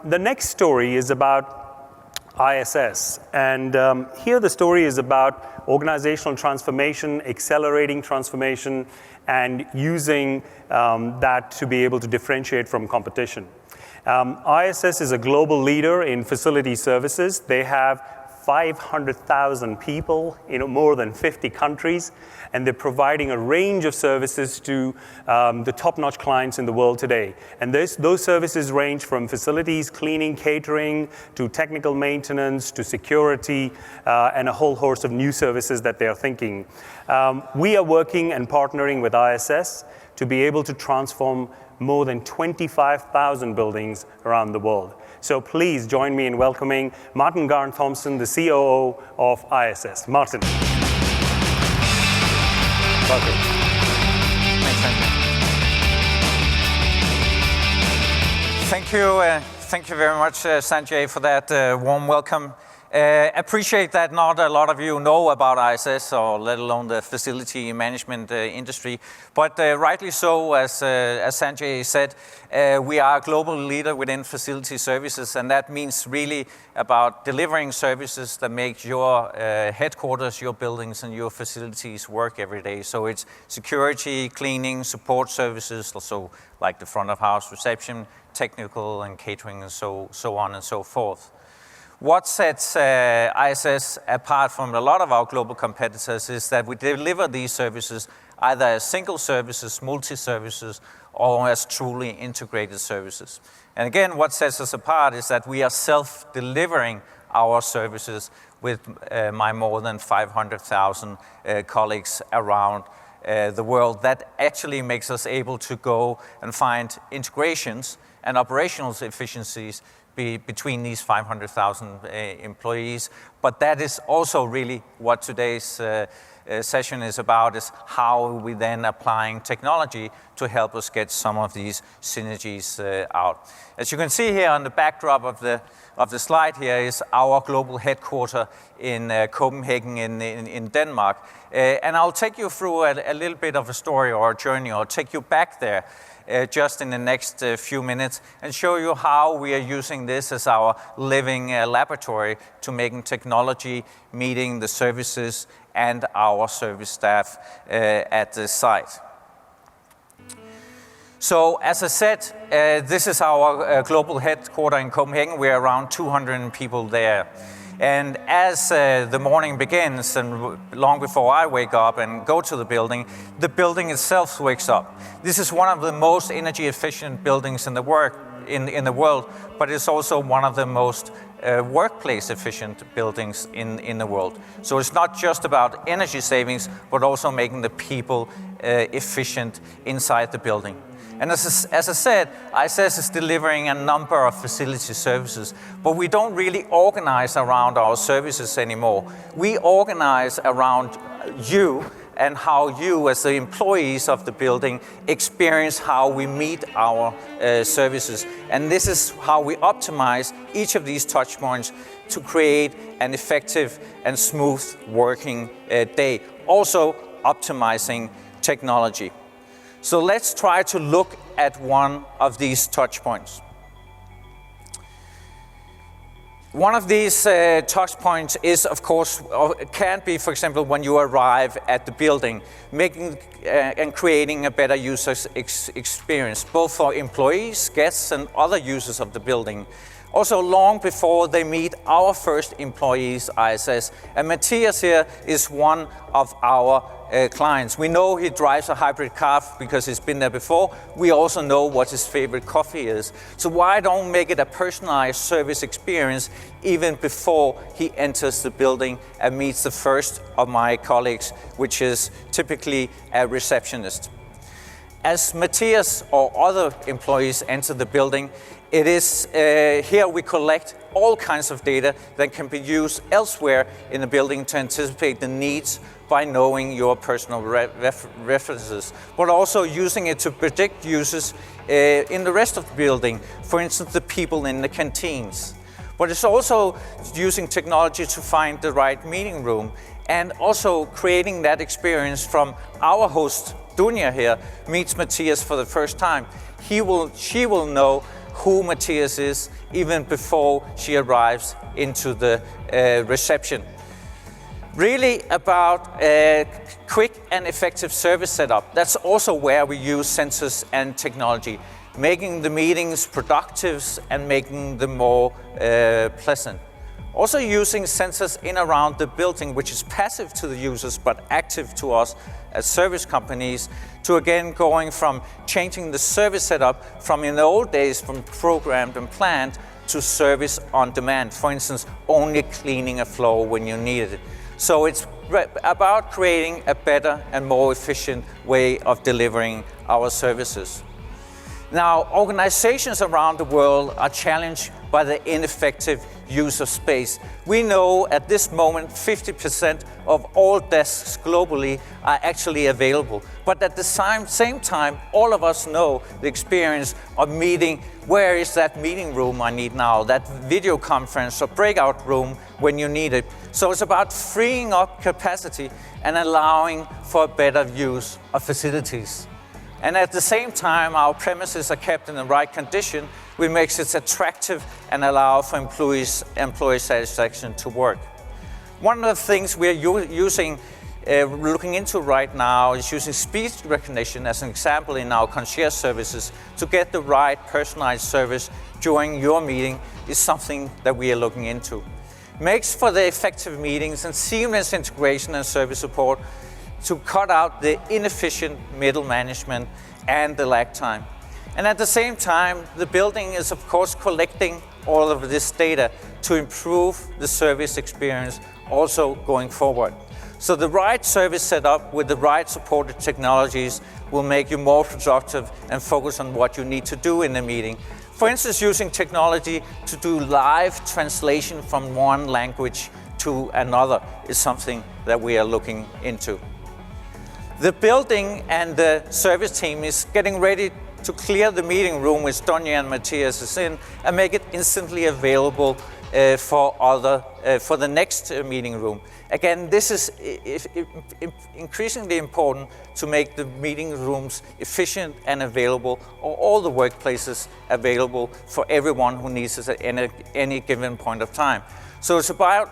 The next story is about ISS, and here the story is about organizational transformation, accelerating transformation, and using that to be able to differentiate from competition. ISS is a global leader in facility services. They have 500,000 people in more than 50 countries, and they're providing a range of services to the top-notch clients in the world today. And those services range from facilities, cleaning, catering, to technical maintenance, to security, and a whole host of new services that they are thinking. We are working and partnering with ISS to be able to transform more than 25,000 buildings around the world. So please join me in welcoming Martin Gaarn Thomsen, the COO of ISS. Martin. Welcome. Thanks, Sanjay. Thank you very much, Sanjay, for that warm welcome. Appreciate that not a lot of you know about ISS, or let alone the facility management industry, but rightly so, as Sanjay said, we are a global leader within facility services, and that means really about delivering services that make your headquarters, your buildings, and your facilities work every day. So it's security, cleaning, support services, also like the front of house reception, technical and catering, and so on and so forth. What sets ISS apart from a lot of our global competitors is that we deliver these services either as single services, multi-services, or as truly integrated services. And again, what sets us apart is that we are self-delivering our services with my more than 500,000 colleagues around the world. That actually makes us able to go and find integrations and operational efficiencies between these 500,000 employees. But that is also really what today's session is about, is how we then applying technology to help us get some of these synergies out. As you can see here on the backdrop of the slide here is our global headquarter in Copenhagen in Denmark. And I'll take you through a little bit of a story or a journey, or take you back there just in the next few minutes, and show you how we are using this as our living laboratory to making technology meeting the services and our service staff at the site. So as I said, this is our global headquarter in Copenhagen. We're around 200 people there. And as the morning begins, and long before I wake up and go to the building itself wakes up. This is one of the most energy efficient buildings in the world, but it's also one of the most workplace efficient buildings in the world. So it's not just about energy savings, but also making the people efficient inside the building. And as I said, ISS is delivering a number of facility services, but we don't really organize around our services anymore. We organize around you and how you, as the employees of the building, experience how we meet our services. And this is how we optimize each of these touch points to create an effective and smooth working day. Also optimizing technology. So let's try to look at one of these touch points. One of these touch points is, of course, can be, for example, when you arrive at the building, making and creating a better user experience, both for employees, guests, and other users of the building. Also, long before they meet our first employees, ISS. And Matthias here is one of our clients. We know he drives a hybrid car because he's been there before. We also know what his favorite coffee is. So why don't make it a personalized service experience even before he enters the building and meets the first of my colleagues, which is typically a receptionist. As Matthias or other employees enter the building, it is here we collect all kinds of data that can be used elsewhere in the building to anticipate the needs by knowing your personal references, but also using it to predict uses in the rest of the building, for instance, the people in the canteens. But it's also using technology to find the right meeting room, and also creating that experience from our host, Dunya here, meets Matthias for the first time. She will know who Matthias is even before she arrives into the reception. Really about a quick and effective service setup. That's also where we use sensors and technology, making the meetings productive and making them more pleasant. Also using sensors in around the building, which is passive to the users but active to us as service companies, to again going from changing the service setup from in the old days from programmed and planned to service on demand. For instance, only cleaning a floor when you need it. So it's about creating a better and more efficient way of delivering our services. Now, organizations around the world are challenged by the ineffective use of space. We know at this moment 50% of all desks globally are actually available. But at the same time, all of us know the experience of meeting, where is that meeting room I need now, that video conference or breakout room when you need it. So it's about freeing up capacity and allowing for better use of facilities. And at the same time, our premises are kept in the right condition, which makes it attractive and allow for employee satisfaction to work. One of the things we're looking into right now is using speech recognition as an example in our concierge services to get the right personalized service during your meeting is something that we are looking into. Makes for the effective meetings and seamless integration and service support to cut out the inefficient middle management and the lag time. And at the same time, the building is of course collecting all of this data to improve the service experience also going forward. So the right service setup with the right supported technologies will make you more productive and focus on what you need to do in the meeting. For instance, using technology to do live translation from one language to another is something that we are looking into. The building and the service team is getting ready to clear the meeting room which Donja and Matthias is in and make it instantly available for the next meeting room. Again, this is increasingly important to make the meeting rooms efficient and available, or all the workplaces available for everyone who needs it at any given point of time. So it's about,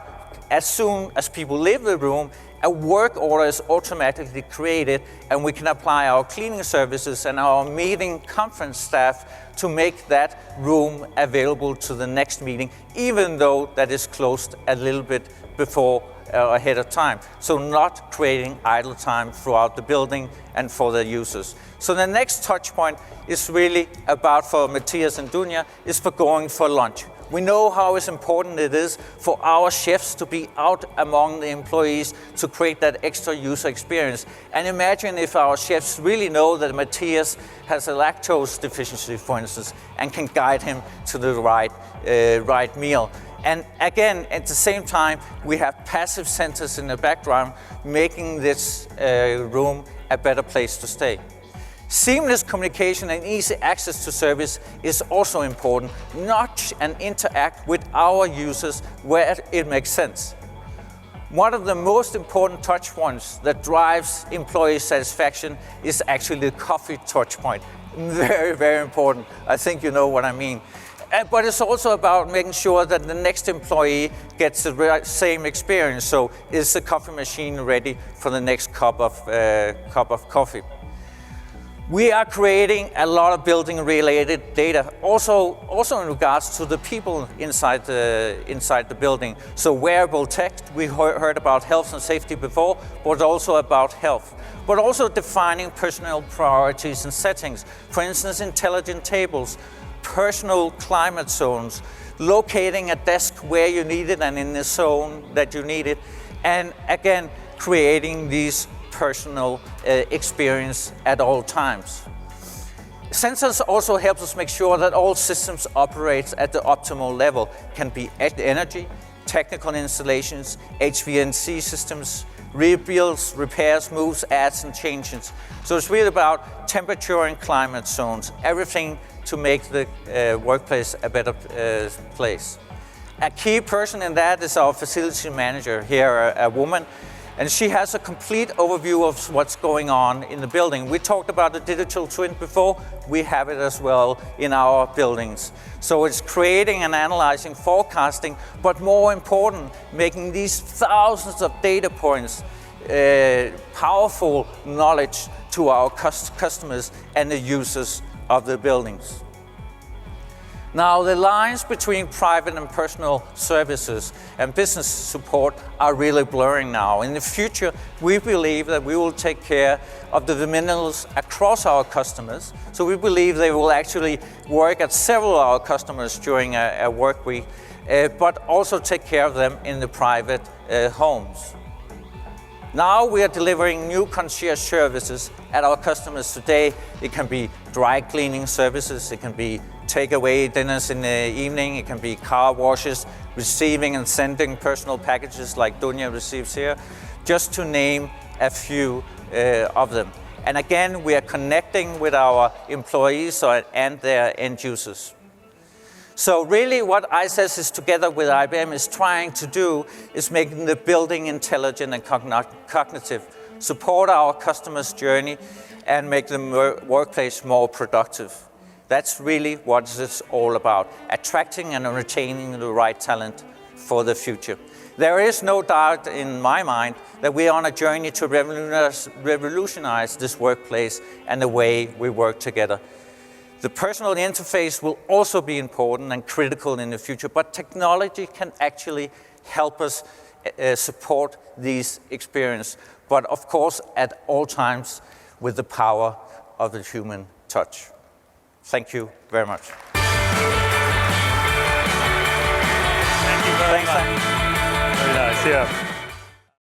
as soon as people leave the room, a work order is automatically created and we can apply our cleaning services and our meeting conference staff to make that room available to the next meeting, even though that is closed a little bit before ahead of time. So not creating idle time throughout the building and for the users. So the next touch point is really about, for Matthias and Donja, is for going for lunch. We know how important it is for our chefs to be out among the employees to create that extra user experience. And imagine if our chefs really know that Matthias has a lactose deficiency, for instance, and can guide him to the right meal. And again, at the same time, we have passive sensors in the background, making this room a better place to stay. Seamless communication and easy access to service is also important. Nudge and interact with our users where it makes sense. One of the most important touch points that drives employee satisfaction is actually the coffee touch point. Very, very important. I think you know what I mean. But it's also about making sure that the next employee gets the same experience. So is the coffee machine ready for the next cup of coffee? We are creating a lot of building-related data, also in regards to the people inside the building. So wearable tech, we heard about health and safety before, but also about health. But also defining personal priorities and settings. For instance, intelligent tables, personal climate zones, locating a desk where you need it and in the zone that you need it, and again, creating these personal experience at all times. Sensors also help us make sure that all systems operate at the optimal level. Can be energy, technical installations, HVAC systems, rebuilds, repairs, moves, adds and changes. So it's really about temperature and climate zones, everything to make the workplace a better place. A key person in that is our facility manager here, a woman. And she has a complete overview of what's going on in the building. We talked about the digital twin before. We have it as well in our buildings. So it's creating and analyzing, forecasting, but more important, making these thousands of data points powerful knowledge to our customers and the users of the buildings. Now, the lines between private and personal services and business support are really blurring now. In the future, we believe that we will take care of the terminals across our customers. So we believe they will actually work at several of our customers during a work week, but also take care of them in the private homes. Now we are delivering new concierge services at our customers today. It can be dry cleaning services, it can be takeaway dinners in the evening, it can be car washes, receiving and sending personal packages like Dunja receives here, just to name a few of them. And again, we are connecting with our employees and their end users. So really what ISS is together with IBM is trying to do is making the building intelligent and cognitive, support our customers' journey and make the workplace more productive. That's really what it's all about, attracting and retaining the right talent for the future. There is no doubt in my mind that we are on a journey to revolutionize this workplace and the way we work together. The personal interface will also be important and critical in the future, but technology can actually help us support these experiences, but of course at all times with the power of the human touch. Thank you very much. Thank you very much. Thanks. Very nice, yeah.